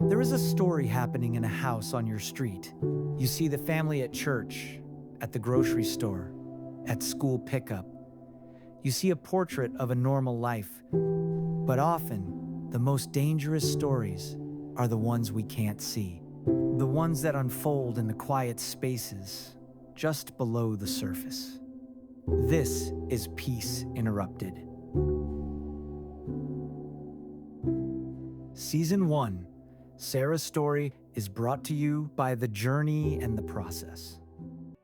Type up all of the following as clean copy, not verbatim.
There is a story happening in a house on your street. You see the family at church, at the grocery store, at school pickup. You see a portrait of a normal life. But often, the most dangerous stories are the ones we can't see. The ones that unfold in the quiet spaces, just below the surface. This is Peace Interrupted. Season 1, Sarah's story, is brought to you by The Journey and the Process.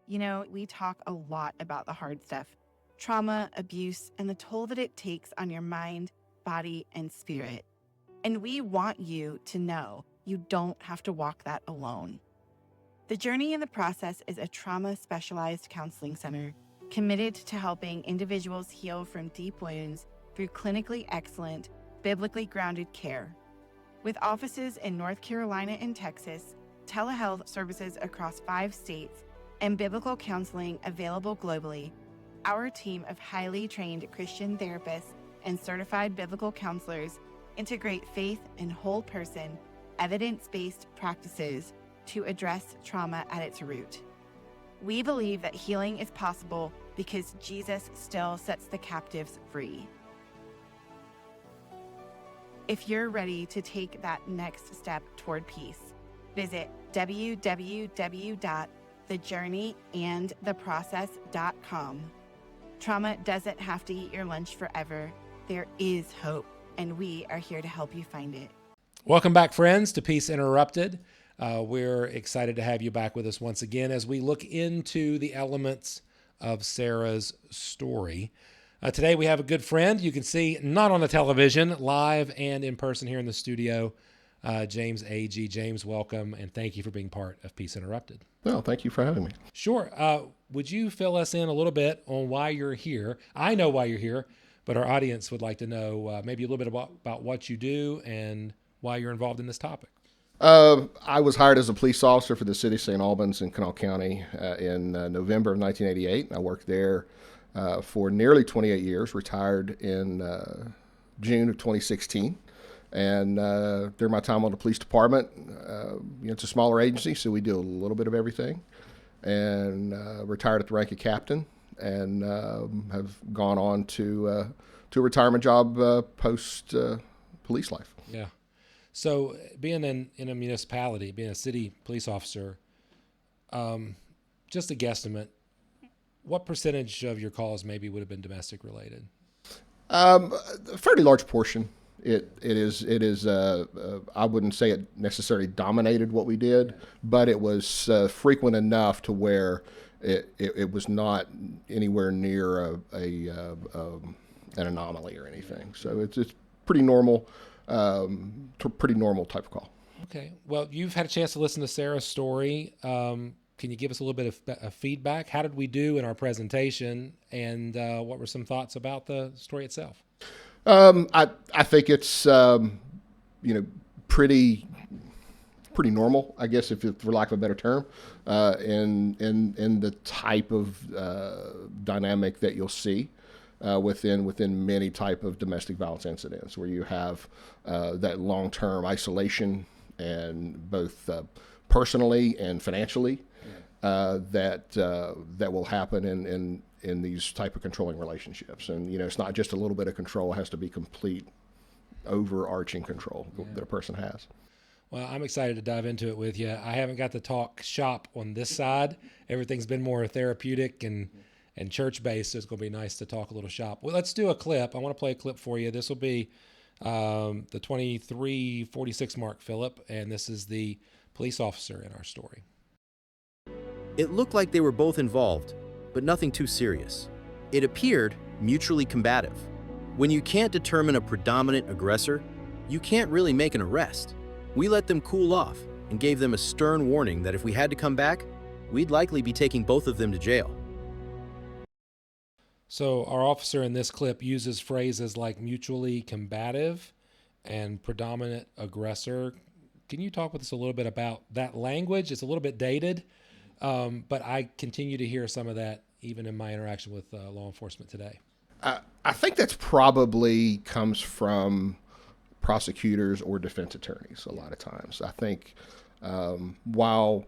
You know, we talk a lot about the hard stuff, trauma, abuse, and the toll that it takes on your mind, body, and spirit. And we want you to know you don't have to walk that alone. The Journey and the Process is a trauma-specialized counseling center committed to helping individuals heal from deep wounds through clinically excellent, biblically grounded care. With offices in North Carolina and Texas, telehealth services across 5 states, and biblical counseling available globally, our team of highly trained Christian therapists and certified biblical counselors integrate faith and whole person, evidence-based practices to address trauma at its root. We believe that healing is possible because Jesus still sets the captives free. If you're ready to take that next step toward peace, visit www.thejourneyandtheprocess.com. Trauma doesn't have to eat your lunch forever. There is hope, and we are here to help you find it. Welcome back, friends, to Peace Interrupted. We're excited to have you back with us once again as we look into the elements of Sarah's story. Today we have a good friend you can see not on the television, live and in person here in the studio, James Agee. James, welcome, and thank you for being part of Peace Interrupted. Well, thank you for having me. Sure. Would you fill us in a little bit on why you're here? I know why you're here, but our audience would like to know maybe a little bit about what you do and why you're involved in this topic. I was hired as a police officer for the city of St. Albans in Kanawha County in November of 1988. I worked there for nearly 28 years, retired in June of 2016. And during my time on the police department, it's a smaller agency, so we do a little bit of everything. And retired at the rank of captain, and have gone on to a retirement job post police life. Yeah. So being in a municipality, being a city police officer, just a guesstimate, what percentage of your calls maybe would have been domestic related? A fairly large portion. It is. I wouldn't say it necessarily dominated what we did, but it was frequent enough to where it was not anywhere near an anomaly or anything. So it's pretty normal. Pretty normal type of call. Okay. Well, you've had a chance to listen to Sarah's story. Can you give us a little bit of feedback? How did we do in our presentation, and what were some thoughts about the story itself? I think it's pretty normal, I guess, for lack of a better term, in the type of dynamic that you'll see within many type of domestic violence incidents, where you have that long-term isolation, and both personally and financially, that will happen in these type of controlling relationships. And it's not just a little bit of control; it has to be complete, overarching control that a person has. Well, I'm excited to dive into it with you. I haven't got to talk shop on this side. Everything's been more therapeutic and church-based, so it's going to be nice to talk a little shop. Well, let's do a clip. I want to play a clip for you. This will be the 23:46 mark, Philip, and this is the police officer in our story. It looked like they were both involved, but nothing too serious. It appeared mutually combative. When you can't determine a predominant aggressor, you can't really make an arrest. We let them cool off and gave them a stern warning that if we had to come back, we'd likely be taking both of them to jail. So our officer in this clip uses phrases like mutually combative and predominant aggressor. Can you talk with us a little bit about that language? It's a little bit dated, but I continue to hear some of that even in my interaction with law enforcement today. I think that's probably comes from prosecutors or defense attorneys a lot of times. I think while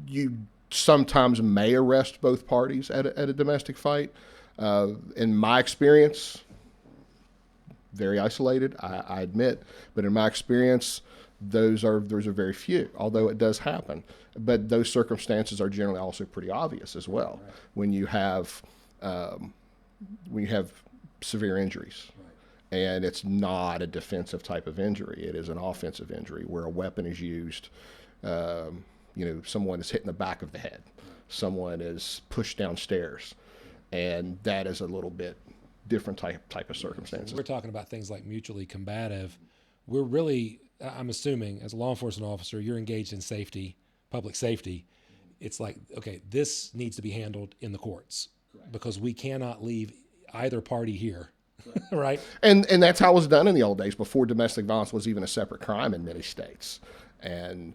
you sometimes may arrest both parties at a domestic fight, in my experience, very isolated, I admit, but in my experience, those are very few, although it does happen. But those circumstances are generally also pretty obvious as well. Right. When you have severe injuries, right. And it's not a defensive type of injury; it is an offensive injury where a weapon is used. Someone is hit in the back of the head, someone is pushed downstairs, and that is a little bit different type of circumstances. We're talking about things like mutually combative. We're really, I'm assuming, as a law enforcement officer, you're engaged in safety, public safety. It's like, okay, this needs to be handled in the courts. Correct. Because we cannot leave either party here, right? And that's how it was done in the old days before domestic violence was even a separate crime in many states, and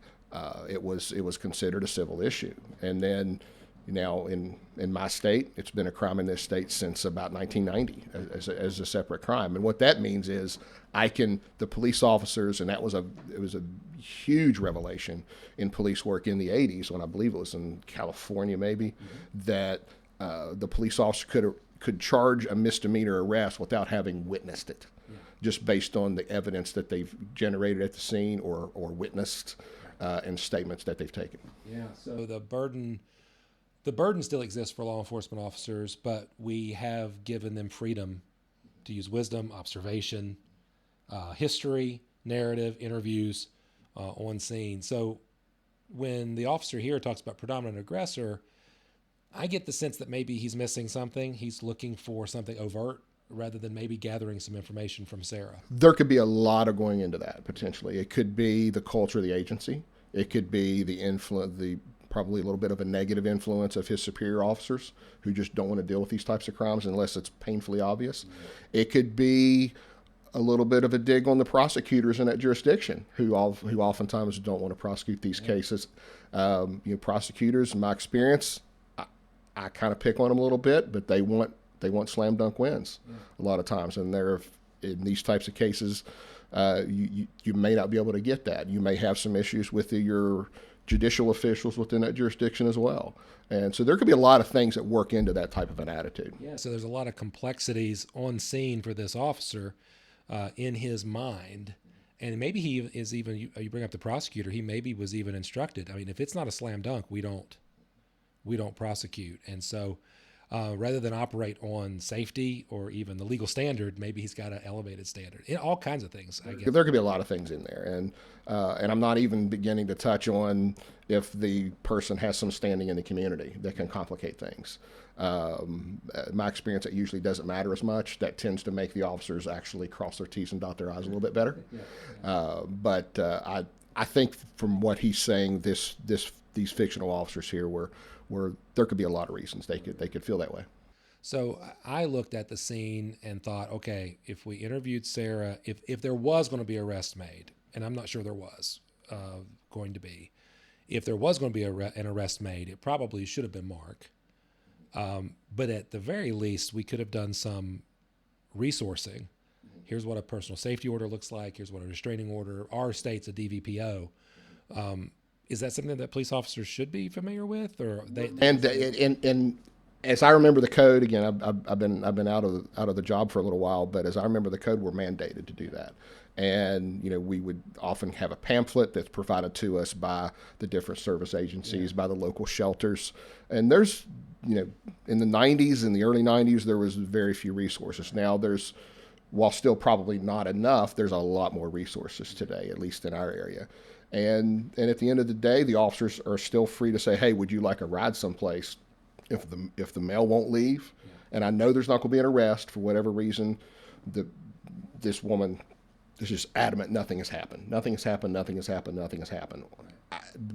it was considered a civil issue. And then now in my state, it's been a crime in this state since about 1990 as a separate crime. And what that means is the police officers, and it was a huge revelation in police work in the 80s, when I believe it was in California maybe, mm-hmm. that the police officer could charge a misdemeanor arrest without having witnessed it, yeah. Just based on the evidence that they've generated at the scene or witnessed and statements that they've taken. Yeah. So the burden still exists for law enforcement officers, but we have given them freedom to use wisdom, observation, history, narrative, interviews on scene. So when the officer here talks about predominant aggressor, I get the sense that maybe he's missing something. He's looking for something overt rather than maybe gathering some information from Sarah. There could be a lot of going into that potentially. It could be the culture of the agency. It could be probably a little bit of a negative influence of his superior officers who just don't want to deal with these types of crimes unless it's painfully obvious. Mm-hmm. It could be a little bit of a dig on the prosecutors in that jurisdiction who oftentimes don't want to prosecute these cases. Prosecutors, in my experience, I kind of pick on them a little bit, but they want slam dunk wins a lot of times. And in these types of cases, you may not be able to get that. You may have some issues with your judicial officials within that jurisdiction as well. And so there could be a lot of things that work into that type of an attitude. Yeah, so there's a lot of complexities on scene for this officer in his mind. And maybe he is even, you bring up the prosecutor, he maybe was even instructed. I mean, if it's not a slam dunk, we don't prosecute. And so rather than operate on safety or even the legal standard, maybe he's got an elevated standard. All kinds of things, I guess. There could be a lot of things in there. And I'm not even beginning to touch on if the person has some standing in the community that can complicate things. My experience, it usually doesn't matter as much. That tends to make the officers actually cross their T's and dot their I's a little bit better. But I think from what he's saying, these fictional officers here where there could be a lot of reasons they could feel that way. So I looked at the scene and thought, okay, if we interviewed Sarah, if there was going to be arrest made, and I'm not sure there was going to be, if there was going to be an arrest made, it probably should have been Mark. But at the very least, we could have done some resourcing. Here's what a personal safety order looks like. Here's what a restraining order. Our state's a DVPO. Is that something that police officers should be familiar with, or they? And as I remember the code, again, I've been out of the job for a little while, but as I remember the code, we're mandated to do that. And we would often have a pamphlet that's provided to us by the different service agencies, by the local shelters. And there's, in the 90s, in the early 90s, there was very few resources. Now while still probably not enough, there's a lot more resources today, at least in our area. And at the end of the day, the officers are still free to say, hey, would you like a ride someplace if the male won't leave? And I know there's not going to be an arrest for whatever reason. This woman is just adamant nothing has happened. Nothing has happened. Nothing has happened. Nothing has happened.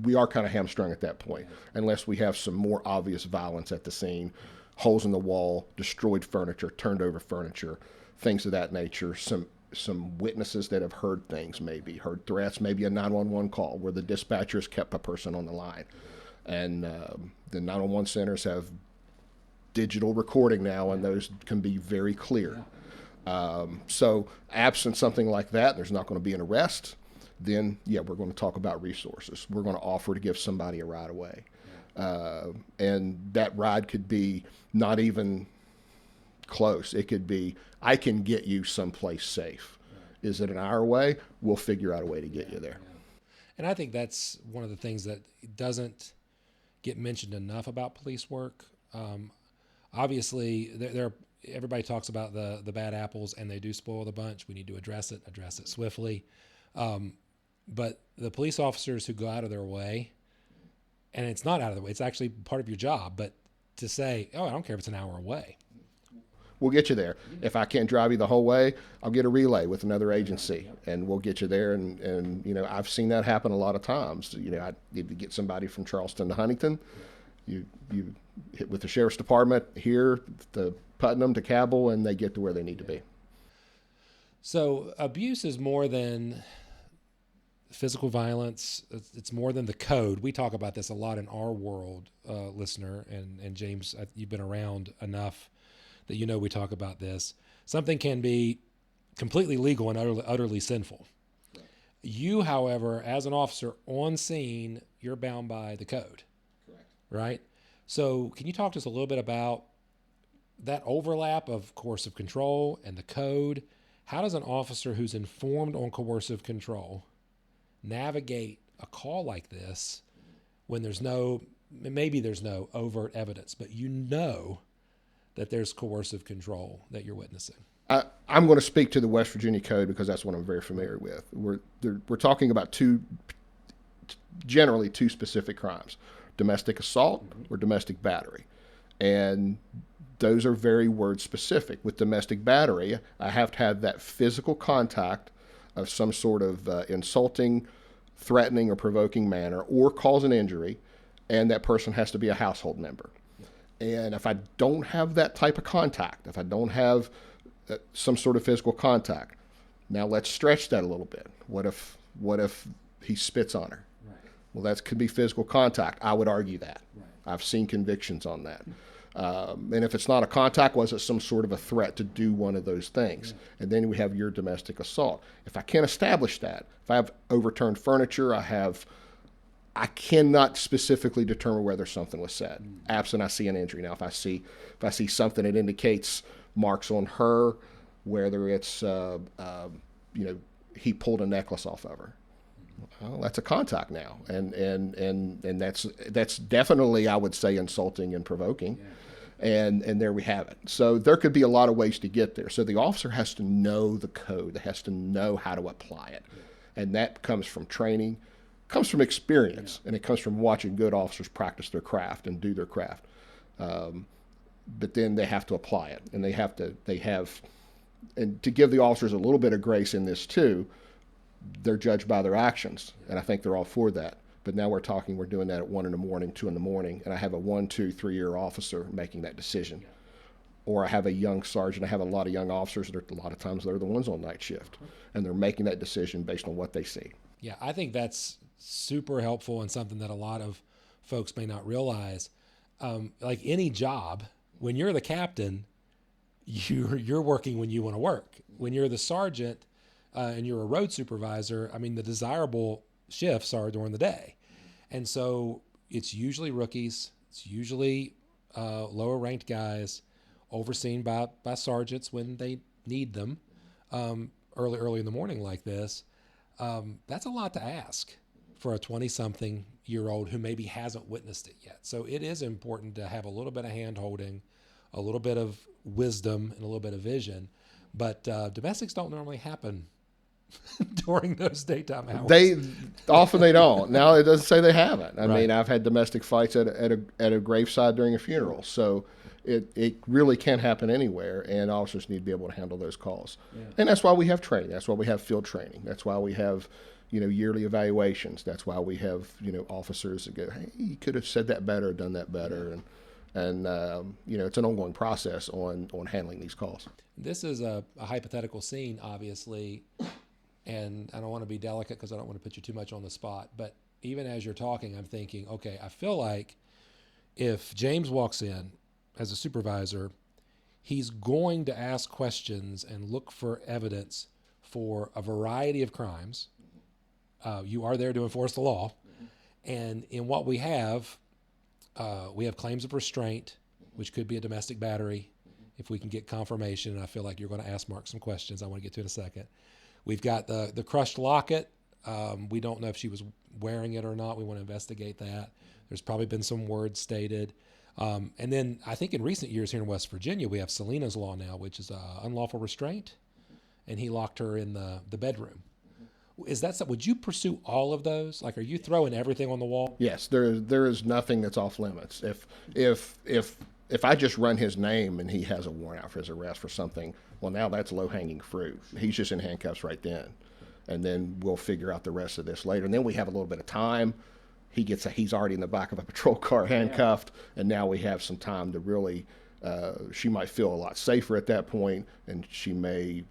We are kind of hamstrung at that point unless we have some more obvious violence at the scene, holes in the wall, destroyed furniture, turned over furniture, things of that nature, some witnesses that have heard things, maybe heard threats, maybe a 911 call where the dispatchers kept a person on the line. And the 911 centers have digital recording now, and those can be very clear. So absent something like that, there's not going to be an arrest. Then, yeah, we're going to talk about resources. We're going to offer to give somebody a ride away. And that ride could be not even close. It could be, I can get you someplace safe. Is it an hour away? We'll figure out a way to get you there. And I think that's one of the things that doesn't get mentioned enough about police work. Obviously, everybody talks about the bad apples, and they do spoil the bunch. We need to address it swiftly. But the police officers who go out of their way, and it's not out of the way, it's actually part of your job, but to say, oh, I don't care if it's an hour away. We'll get you there. If I can't drive you the whole way, I'll get a relay with another agency, and we'll get you there. And you know, I've seen that happen a lot of times. You know, I need to get somebody from Charleston to Huntington. You hit with the sheriff's department here, to Putnam to Cabell, and they get to where they need to be. So abuse is more than physical violence. It's more than the code. We talk about this a lot in our world, listener, and James, you've been around enough that you know we talk about this. Something can be completely legal and utterly sinful. Right. You, however, as an officer on scene, you're bound by the code. Correct. Right? So can you talk to us a little bit about that overlap of coercive control and the code? How does an officer who's informed on coercive control navigate a call like this when maybe there's no overt evidence, but you know that there's coercive control that you're witnessing? I'm going to speak to the West Virginia Code because that's what I'm very familiar with. We're talking about generally two specific crimes: domestic assault or domestic battery. And those are very word specific. With domestic battery, I have to have that physical contact of some sort of insulting, threatening, or provoking manner, or cause an injury, and that person has to be a household member. And if I don't have that type of contact, if I don't have some sort of physical contact, now let's stretch that a little bit. What if he spits on her? Right. Well, that could be physical contact. I would argue that. Right. I've seen convictions on that. And if it's not a contact, was it some sort of a threat to do one of those things? Yeah. And then we have your domestic assault. If I can't establish that, if I have overturned furniture, I cannot specifically determine whether something was said. Absent I see an injury. Now, if I see something that indicates marks on her, whether it's he pulled a necklace off of her, well, that's a contact now, and that's definitely, I would say, insulting and provoking. Yeah. And there we have it. So there could be a lot of ways to get there. So the officer has to know the code. They has to know how to apply it, and that comes from training. Comes from experience, and it comes from watching good officers practice their craft and do their craft. But then they have to apply it, and and to give the officers a little bit of grace in this too, they're judged by their actions, and I think they're all for that. But now we're doing that at 1 a.m, 2 a.m, and I have a 1, 2, 3-year officer making that decision. Or I have a young sergeant. I have a lot of young officers that a lot of times they're the ones on night shift, and they're making that decision based on what they see. Yeah, I think that's super helpful and something that a lot of folks may not realize. Like any job, when you're the captain, you're working when you want to work. When you're the sergeant and you're a road supervisor, I mean, the desirable shifts are during the day. And so it's usually rookies. It's usually lower ranked guys overseen by sergeants when they need them early in the morning like this. That's a lot to ask for a 20-something-year-old who maybe hasn't witnessed it yet. So it is important to have a little bit of hand-holding, a little bit of wisdom, and a little bit of vision. But domestics don't normally happen during those daytime hours. They don't. Now, it doesn't say they haven't. I mean, I've had domestic fights at a graveside during a funeral. So it really can happen anywhere, and officers need to be able to handle those calls. Yeah. And that's why we have training. That's why we have field training. That's why we have yearly evaluations. That's why we have officers that go, hey, you could have said that better, done that better, and it's an ongoing process on handling these calls. This is a hypothetical scene, obviously, and I don't want to be delicate because I don't want to put you too much on the spot. But even as you're talking, I'm thinking, okay, I feel like if James walks in as a supervisor, he's going to ask questions and look for evidence for a variety of crimes. You are there to enforce the law. And in what we have claims of restraint, which could be a domestic battery, if we can get confirmation. And I feel like you're going to ask Mark some questions I want to get to in a second. We've got the crushed locket. We don't know if she was wearing it or not. We want to investigate that. There's probably been some words stated. And then I think in recent years here in West Virginia, we have Selena's Law now, which is unlawful restraint. And he locked her in the bedroom. Is that something? Would you pursue all of those? Like, are you throwing everything on the wall? Yes, there is nothing that's off limits. If I just run his name and he has a warrant out for his arrest for something, well, now that's low-hanging fruit. He's just in handcuffs right then, and then we'll figure out the rest of this later. And then we have a little bit of time. He's already in the back of a patrol car handcuffed, and now we have some time to really. She might feel a lot safer at that point, and she may,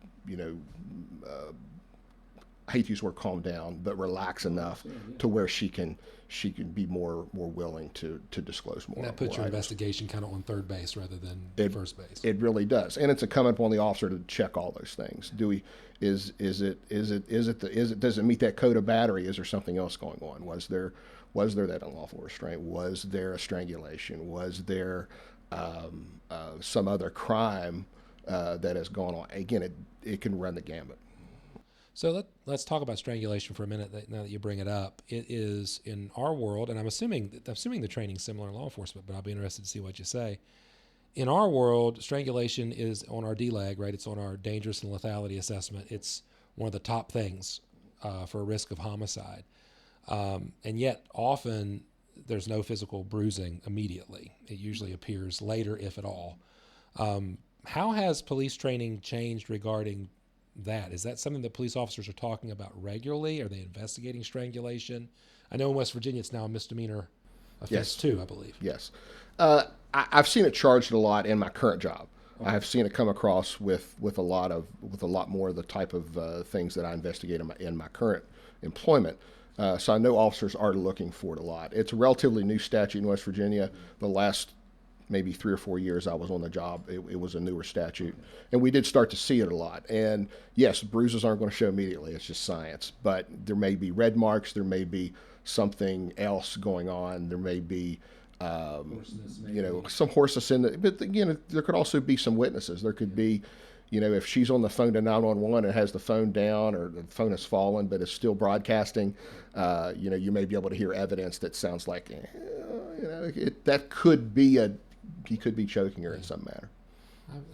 I hate to use the word calm down, but relax enough to where she can be more willing to disclose more. And that puts your items. Investigation kind of on third base rather than first base. It really does, and it's incumbent upon the officer to check all those things. Does it meet that code of battery? Is there something else going on? Was there that unlawful restraint? Was there a strangulation? Was there some other crime that has gone on? Again, it can run the gamut. So let's talk about strangulation for a minute. Now that you bring it up, it is in our world, and I'm assuming the training's similar in law enforcement, but I'll be interested to see what you say. In our world, strangulation is on our DLAG, right? It's on our dangerous and lethality assessment. It's one of the top things for a risk of homicide, and yet often there's no physical bruising immediately. It usually appears later, if at all. How has police training changed regarding that? Is that something that police officers are talking about regularly? Are they investigating strangulation? I know in West Virginia it's now a misdemeanor offense too, I believe. Yes. I've seen it charged a lot in my current job. Okay. I have seen it come across with a lot more of the type of things that I investigate in my current employment. So I know officers are looking for it a lot. It's a relatively new statute in West Virginia. The last maybe 3 or 4 years I was on the job, it was a newer statute. And we did start to see it a lot. And yes, bruises aren't going to show immediately. It's just science. But there may be red marks. There may be something else going on. There may be, some hoarseness in it. But again, there could also be some witnesses. There could be, if she's on the phone to 911 and has the phone down or the phone has fallen but is still broadcasting, you may be able to hear evidence that sounds like, that could be he could be choking her in some manner.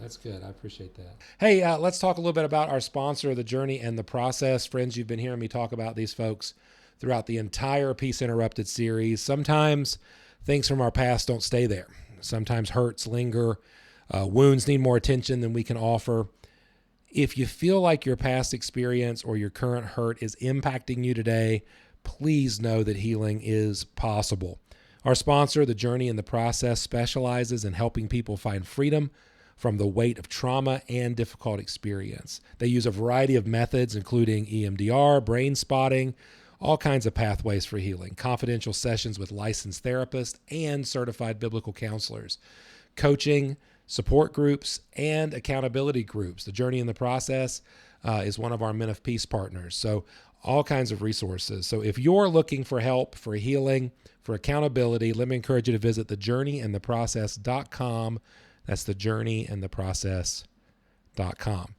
That's good. I appreciate that. Hey, let's talk a little bit about our sponsor, The Journey and the Process. Friends, you've been hearing me talk about these folks throughout the entire Peace Interrupted series. Sometimes things from our past don't stay there. Sometimes hurts linger. Wounds need more attention than we can offer. If you feel like your past experience or your current hurt is impacting you today, please know that healing is possible. Our sponsor, The Journey and the Process, specializes in helping people find freedom from the weight of trauma and difficult experience. They use a variety of methods, including EMDR, brain spotting, all kinds of pathways for healing, confidential sessions with licensed therapists and certified biblical counselors, coaching, support groups, and accountability groups. The Journey and the Process is one of our Men of Peace partners. So all kinds of resources. So if you're looking for help, for healing, for accountability, let me encourage you to visit thejourneyandtheprocess.com. That's thejourneyandtheprocess.com.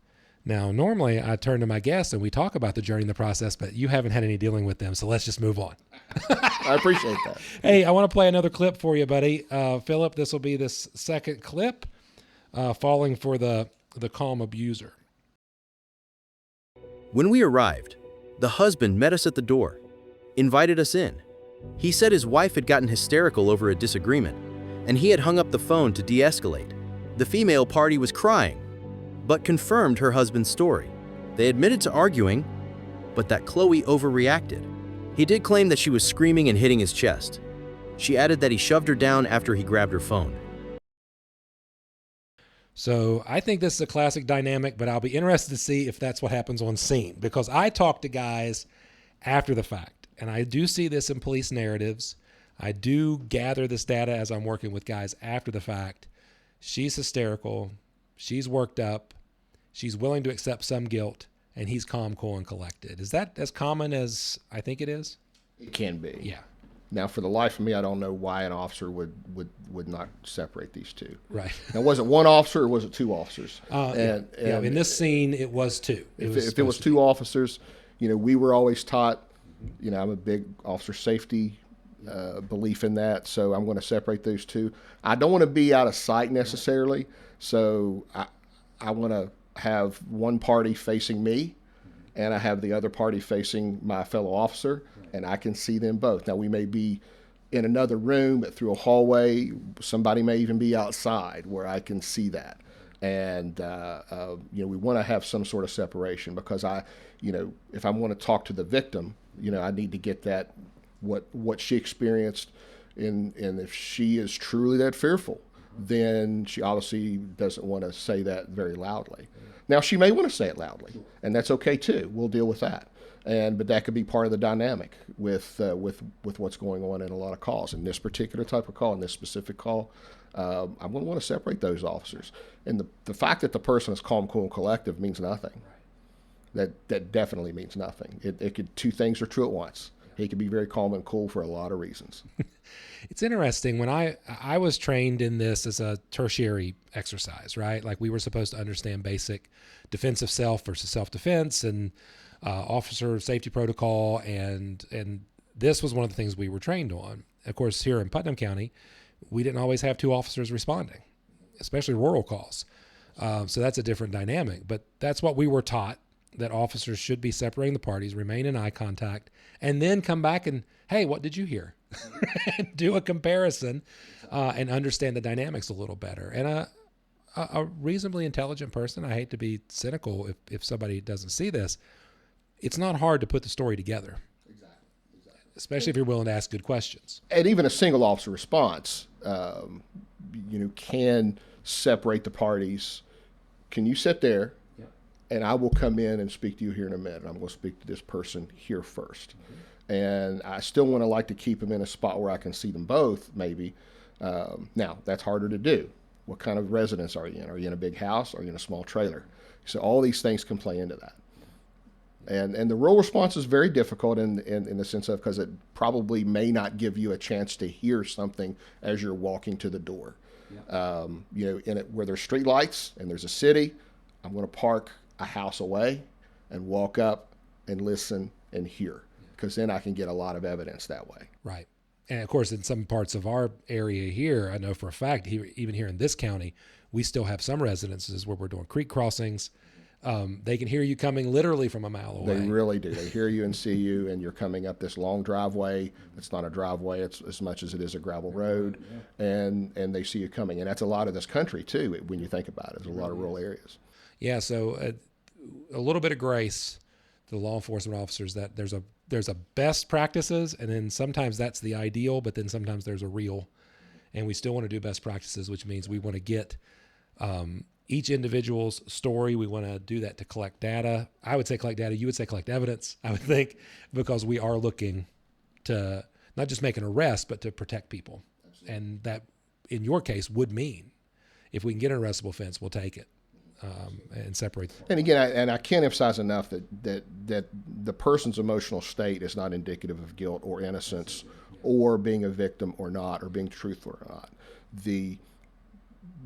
Now, normally I turn to my guests and we talk about the journey and the process, but you haven't had any dealing with them, so let's just move on. I appreciate that. Hey, I want to play another clip for you, buddy. Philip, this will be this second clip, falling for the calm abuser. When we arrived, the husband met us at the door, invited us in. He said his wife had gotten hysterical over a disagreement, and he had hung up the phone to de-escalate. The female party was crying, but confirmed her husband's story. They admitted to arguing, but that Chloe overreacted. He did claim that she was screaming and hitting his chest. She added that he shoved her down after he grabbed her phone. So I think this is a classic dynamic, but I'll be interested to see if that's what happens on scene, because I talk to guys after the fact, and I do see this in police narratives. I do gather this data as I'm working with guys after the fact. She's hysterical. she's worked up, she's willing to accept some guilt, and he's calm, cool, and collected. Is that as common as I think it is? It can be. Yeah. Now, for the life of me, I don't know why an officer would not separate these two. Right. Now, was it one officer or was it two officers? Yeah. In this scene, it was two. If it was two officers, we were always taught, I'm a big officer safety belief in that, so I'm going to separate those two. I don't want to be out of sight necessarily, so I want to have one party facing me, and I have the other party facing my fellow officer, and I can see them both. Now, we may be in another room, but through a hallway, somebody may even be outside where I can see that. And, we want to have some sort of separation because if I want to talk to the victim, I need to get that, what she experienced, and if she is truly that fearful, then she obviously doesn't want to say that very loudly. Now, she may want to say it loudly, and that's okay too. We'll deal with that. But that could be part of the dynamic with what's going on in a lot of calls. In this particular type of call, in this specific call, I'm going to want to separate those officers. And the fact that the person is calm, cool, and collective means nothing. That definitely means nothing. It could, two things are true at once. He could be very calm and cool for a lot of reasons. It's interesting. When I was trained in this as a tertiary exercise, right? Like we were supposed to understand basic defense of self versus self-defense and officer safety protocol. And this was one of the things we were trained on. Of course, here in Putnam County, we didn't always have two officers responding, especially rural calls. So that's a different dynamic. But that's what we were taught, that officers should be separating the parties, remain in eye contact, and then come back and, hey, what did you hear? Do a comparison and understand the dynamics a little better. And a reasonably intelligent person, I hate to be cynical if somebody doesn't see this, it's not hard to put the story together. Exactly. Especially if you're willing to ask good questions. And even a single officer response, can separate the parties. Can you sit there? And I will come in and speak to you here in a minute. I'm going to speak to this person here first. Mm-hmm. And I still want to like to keep them in a spot where I can see them both, maybe. Now, that's harder to do. What kind of residence are you in? Are you in a big house? Are you in a small trailer? So all these things can play into that. And the rural response is very difficult in the sense of, because it probably may not give you a chance to hear something as you're walking to the door. Yeah. In it where there's street lights and there's a city, I'm going to park a house away and walk up and listen and hear, because then I can get a lot of evidence that way. Right. And of course, in some parts of our area here, I know for a fact, even here in this county, we still have some residences where we're doing creek crossings. They can hear you coming literally from a mile away. They really do. They hear you and see you, and you're coming up this long driveway. It's not a driveway, it's as much as it is a gravel road, and they see you coming. And that's a lot of this country too, when you think about it. There's a lot of rural areas. Yeah, so a little bit of grace to the law enforcement officers, that there's a best practices, and then sometimes that's the ideal, but then sometimes there's a real, and we still want to do best practices, which means we want to get each individual's story. We want to do that to collect data. I would say collect data. You would say collect evidence, I would think, because we are looking to not just make an arrest, but to protect people. Absolutely. And that, in your case, would mean if we can get an arrestable offense, we'll take it. And separate them. And again, I can't emphasize enough that the person's emotional state is not indicative of guilt or innocence or being a victim or not, or being truthful or not. The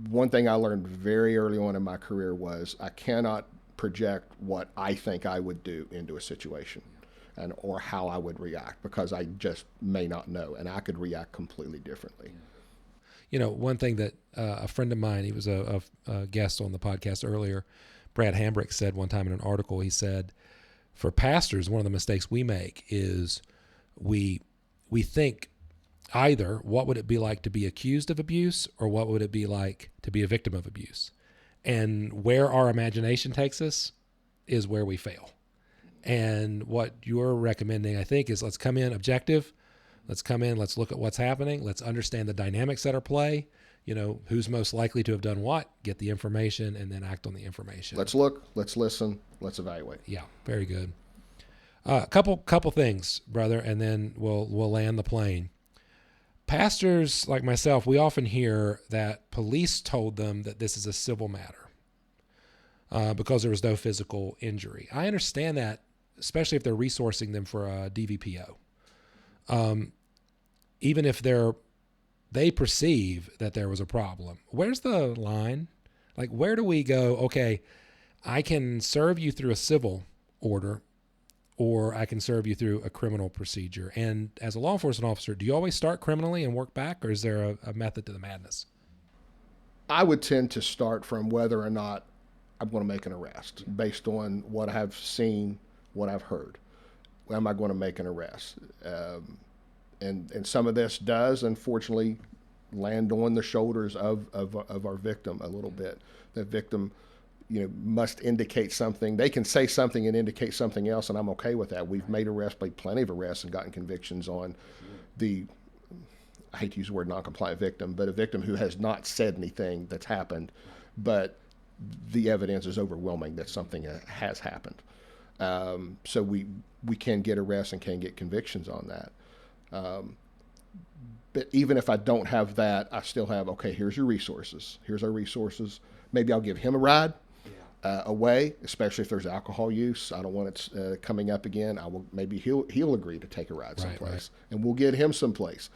one thing I learned very early on in my career was I cannot project what I think I would do into a situation or how I would react, because I just may not know, and I could react completely differently. One thing that a friend of mine, he was a guest on the podcast earlier, Brad Hambrick, said one time in an article, he said, for pastors, one of the mistakes we make is we think either what would it be like to be accused of abuse, or what would it be like to be a victim of abuse? And where our imagination takes us is where we fail. And what you're recommending, I think, is let's come in objective. Let's come in, let's look at what's happening. Let's understand the dynamics that are play. Who's most likely to have done what, get the information, and then act on the information. Let's look, let's listen, let's evaluate. Yeah, very good. Couple things, brother, and then we'll land the plane. Pastors like myself, we often hear that police told them that this is a civil matter. because there was no physical injury. I understand that, especially if they're resourcing them for a DVPO. Even if they perceive that there was a problem. Where's the line? Like, where do we go, okay, I can serve you through a civil order, or I can serve you through a criminal procedure. And as a law enforcement officer, do you always start criminally and work back, or is there a method to the madness? I would tend to start from whether or not I'm going to make an arrest based on what I've seen, what I've heard. Am I going to make an arrest? And some of this does, unfortunately, land on the shoulders of our victim a little bit. The victim, must indicate something. They can say something and indicate something else, and I'm okay with that. We've made plenty of arrests and gotten convictions on I hate to use the word non-compliant victim, but a victim who has not said anything that's happened, but the evidence is overwhelming that something has happened. So we can get arrests and can get convictions on that. But even if I don't have that, I still have, okay, here's your resources. Here's our resources. Maybe I'll give him a ride away, especially if there's alcohol use. I don't want it coming up again. Maybe he'll agree to take a ride someplace, and we'll get him someplace.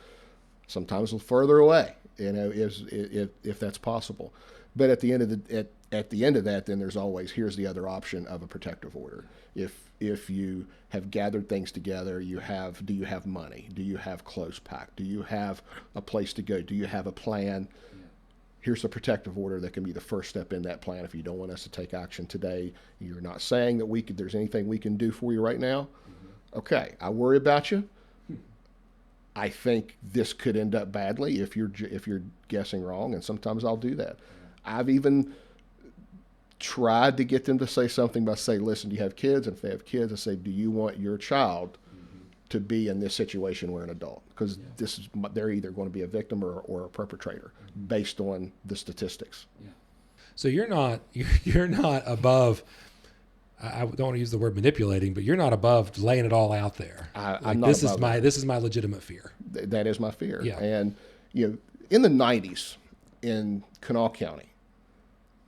Sometimes a little further away, if that's possible. But at the end of that, then there's always, here's the other option of a protective order. If you have gathered things together, do you have money? Do you have clothes packed? Do you have a place to go? Do you have a plan? Here's a protective order that can be the first step in that plan. If you don't want us to take action today, you're not saying that there's anything we can do for you right now. Okay, I worry about you. I think this could end up badly if you're guessing wrong, and sometimes I'll do that. I've even tried to get them to say something by saying, listen, do you have kids? And if they have kids, I say, do you want your child to be in this situation where an adult? Because they're either going to be a victim or a perpetrator based on the statistics. Yeah. So you're not above, I don't want to use the word manipulating, but you're not above laying it all out there. I'm not above that. This is my legitimate fear. That is my fear. Yeah. And in the 90s in Kanawha County,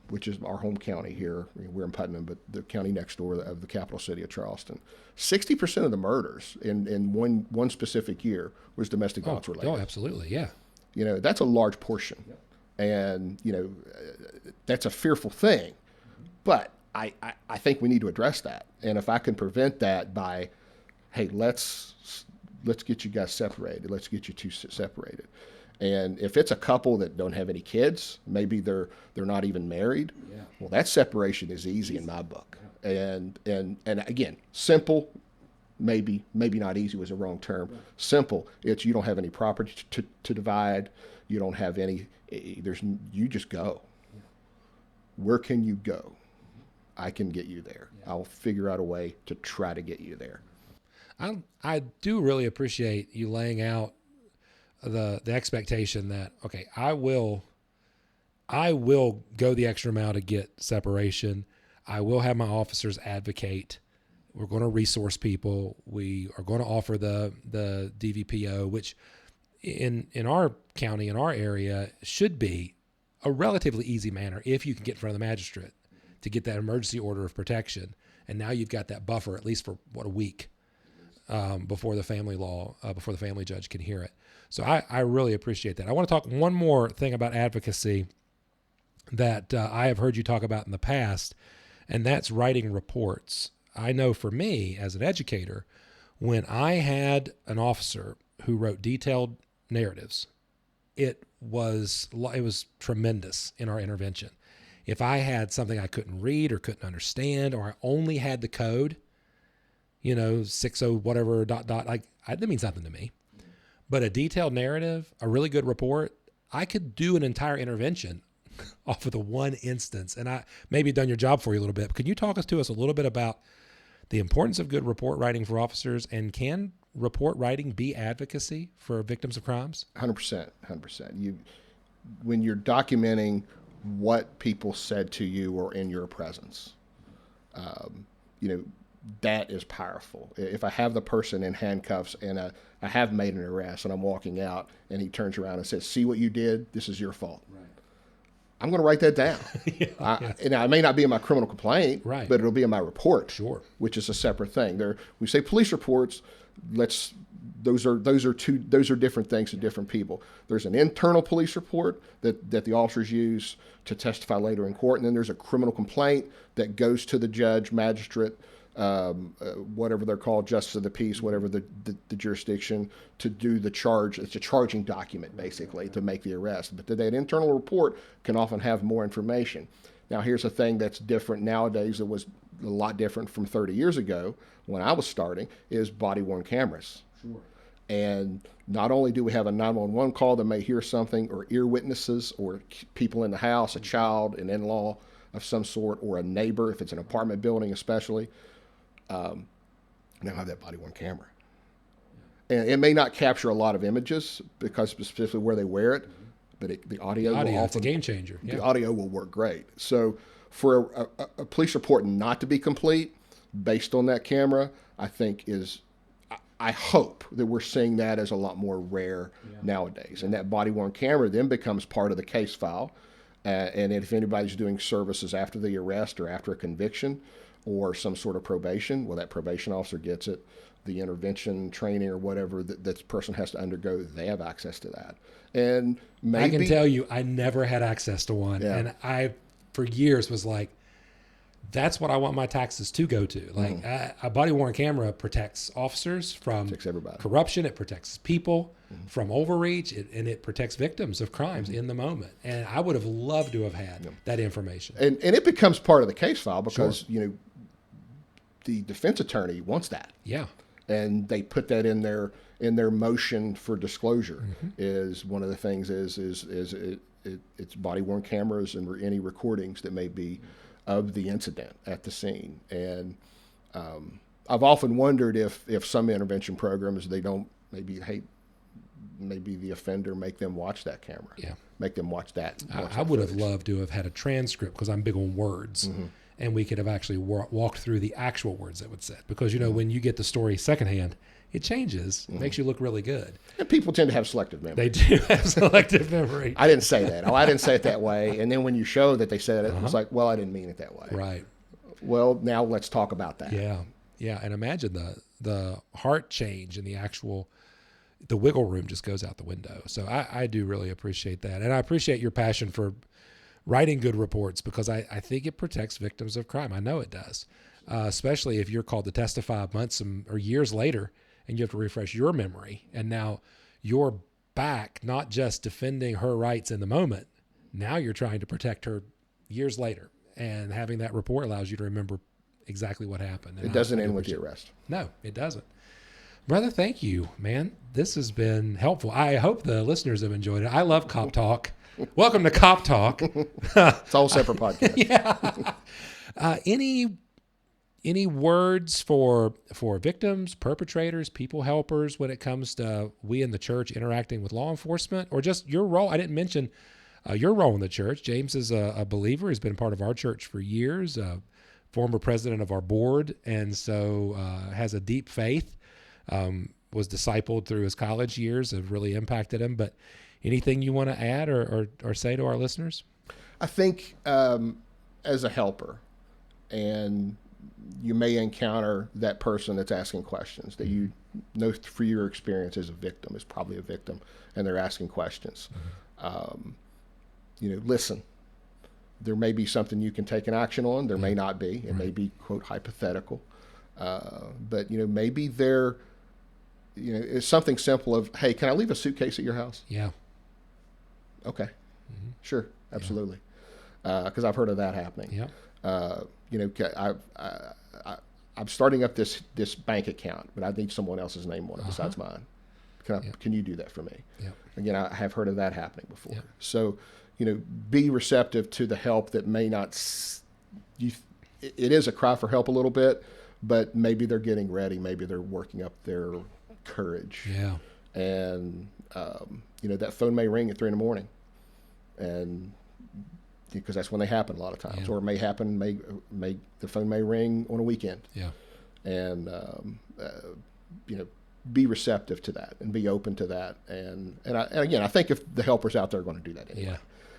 which is our home county here, we're in Putnam, but the county next door of the capital city of Charleston, 60% of the murders in one specific year was domestic violence related. Oh, absolutely, yeah. That's a large portion, and that's a fearful thing. But I think we need to address that, and if I can prevent that by, hey, let's get you guys separated, let's get you two separated. And if it's a couple that don't have any kids, maybe they're not even married. Yeah. Well, that separation is easy in my book. Yeah. And again, simple, maybe not easy was a wrong term. Right. Simple. It's you don't have any property to divide. You don't have any. You just go. Yeah. Where can you go? I can get you there. Yeah. I'll figure out a way to try to get you there. I do really appreciate you laying out the expectation that, okay, I will go the extra mile to get separation. I will have my officers advocate. We're going to resource people. We are going to offer the DVPO, which in our county, in our area, should be a relatively easy manner if you can get in front of the magistrate to get that emergency order of protection. And now you've got that buffer, at least for a week, before the family judge can hear it. So I really appreciate that. I want to talk one more thing about advocacy that I have heard you talk about in the past, and that's writing reports. I know for me as an educator, when I had an officer who wrote detailed narratives, it was tremendous in our intervention. If I had something I couldn't read or couldn't understand, or I only had the code, 60 whatever ... that means nothing to me. But a detailed narrative, a really good report, I could do an entire intervention off of the one instance. And I maybe done your job for you a little bit. But can you talk to us a little bit about the importance of good report writing for officers, and can report writing be advocacy for victims of crimes? 100%. When you're documenting what people said to you or in your presence, that is powerful. If I have the person in handcuffs and I have made an arrest and I'm walking out and he turns around and says, see what you did? This is your fault. Right. I'm going to write that down. And it may not be in my criminal complaint, Right. but it'll be in my report, Sure. which is a separate thing. We say police reports. Those are different things to different people. There's an internal police report that the officers use to testify later in court, and then there's a criminal complaint that goes to the judge, magistrate, whatever they're called, justice of the peace, whatever the jurisdiction, to do the charge. It's a charging document, basically, to make the arrest. But that internal report can often have more information. Now, here's a thing that's different nowadays that was a lot different from 30 years ago when I was starting, is body-worn cameras. Sure. And not only do we have a 911 call that may hear something, or ear witnesses, or people in the house, a child, an in-law of some sort, or a neighbor, if it's an apartment building especially, now have that body-worn camera. And it may not capture a lot of images because specifically where they wear it, but the audio will often, it's a game changer. the audio will work great. So for a police report not to be complete based on that camera, I think I hope that we're seeing that as a lot more rare nowadays. And that body-worn camera then becomes part of the case file. And if anybody's doing services after the arrest or after a conviction or some sort of probation, well, that probation officer gets it. The intervention training or whatever that person has to undergo, they have access to that. And maybe, I can tell you, I never had access to one. Yeah. And I, for years, was like, that's what I want my taxes to go to. Like, a body-worn camera protects officers from Protects everybody. corruption. It protects people from overreach, and it protects victims of crimes in the moment. And I would have loved to have had that information. And it becomes part of the case file because, the defense attorney wants that. Yeah. And they put that in their motion for disclosure. Is one of the things it's body-worn cameras and any recordings that may be of the incident at the scene. And I've often wondered if some intervention programs, they don't maybe the offender make them watch that camera. Yeah. Make them watch that. I would have loved to have had a transcript because I'm big on words. And we could have actually walked through the actual words that would said. Because, when you get the story secondhand, it changes. It makes you look really good. And people tend to have selective memory. They do have selective memory. I didn't say that. I didn't say it that way. And then when you show that they said it, it's like, well, I didn't mean it that way. Right. Well, now let's talk about that. Yeah. Yeah. And imagine the heart change and the wiggle room just goes out the window. So I do really appreciate that. And I appreciate your passion for writing good reports because I think it protects victims of crime. I know it does, especially if you're called to testify months or years later and you have to refresh your memory. And now you're back, not just defending her rights in the moment. Now you're trying to protect her years later. And having that report allows you to remember exactly what happened. And It doesn't end with the arrest. No, it doesn't. Brother, thank you, man. This has been helpful. I hope the listeners have enjoyed it. I love Cop Talk. Welcome to Cop Talk. It's a whole separate podcast. Yeah. Any words for victims, perpetrators, people helpers when it comes to we in the church interacting with law enforcement, or just your role? I didn't mention your role in the church. James is a believer. He's been part of our church for years, former president of our board, and so has a deep faith, was discipled through his college years, have really impacted him. But anything you want to add or say to our listeners? I think as a helper, and you may encounter that person that's asking questions that you know for your experience as a victim, is probably a victim, and they're asking questions. Listen. There may be something you can take an action on. There may not be. It may be, quote, hypothetical. But, maybe it's something simple of, hey, can I leave a suitcase at your house? Yeah. Okay. Sure. Absolutely. Because I've heard of that happening. Yeah. I'm starting up this bank account, but I need someone else's name on it besides mine. Can you do that for me? Yeah. Again, I have heard of that happening before. Yeah. So, be receptive to the help that may not. It is a cry for help a little bit, but maybe they're getting ready. Maybe they're working up their courage. Yeah. And that phone may ring at 3 a.m, and because that's when they happen a lot of times, or it may happen. The phone may ring on a weekend. Yeah. And be receptive to that and be open to that. And again, I think if the helpers out there are going to do that anyway. Yeah.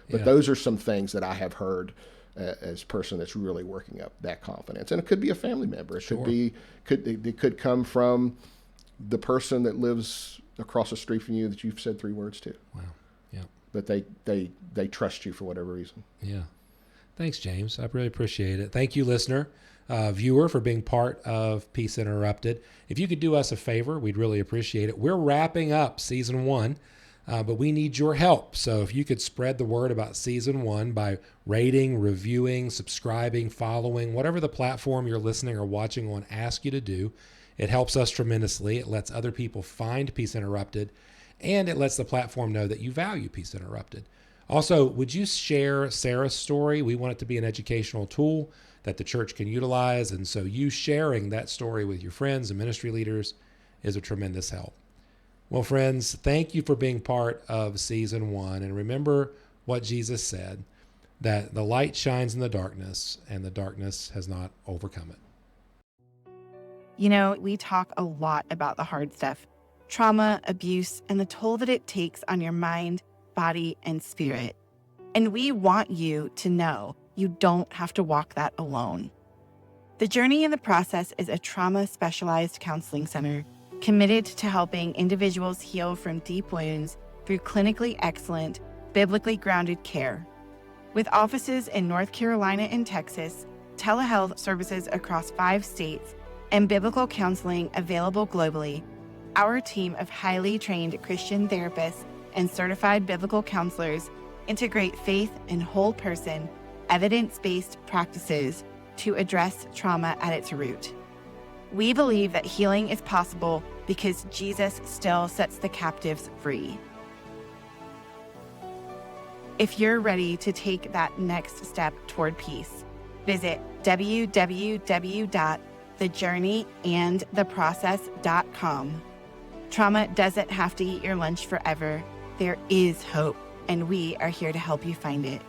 But Yeah. those are some things that I have heard as a person that's really working up that confidence. And it could be a family member. It Sure. it could come from the person that lives across the street from you that you've said 3 words to. Wow. Yeah. But they trust you for whatever reason. Yeah. Thanks, James. I really appreciate it. Thank you, listener, viewer, for being part of Peace Interrupted. If you could do us a favor, we'd really appreciate it. We're wrapping up season 1, but we need your help. So if you could spread the word about season 1 by rating, reviewing, subscribing, following, whatever the platform you're listening or watching on asks you to do, it helps us tremendously. It lets other people find Peace Interrupted, and it lets the platform know that you value Peace Interrupted. Also, would you share Sarah's story? We want it to be an educational tool that the church can utilize, and so you sharing that story with your friends and ministry leaders is a tremendous help. Well, friends, thank you for being part of season 1, and remember what Jesus said, that the light shines in the darkness, and the darkness has not overcome it. You know, we talk a lot about the hard stuff, trauma, abuse, and the toll that it takes on your mind, body, and spirit. And we want you to know you don't have to walk that alone. The Journey in the Process is a trauma-specialized counseling center committed to helping individuals heal from deep wounds through clinically excellent, biblically grounded care. With offices in North Carolina and Texas, telehealth services across 5 states, and biblical counseling available globally, our team of highly trained Christian therapists and certified biblical counselors integrate faith and whole person, evidence-based practices to address trauma at its root. We believe that healing is possible because Jesus still sets the captives free. If you're ready to take that next step toward peace, visit www.thejourneyandtheprocess.com. Trauma doesn't have to eat your lunch forever. There is hope, and we are here to help you find it.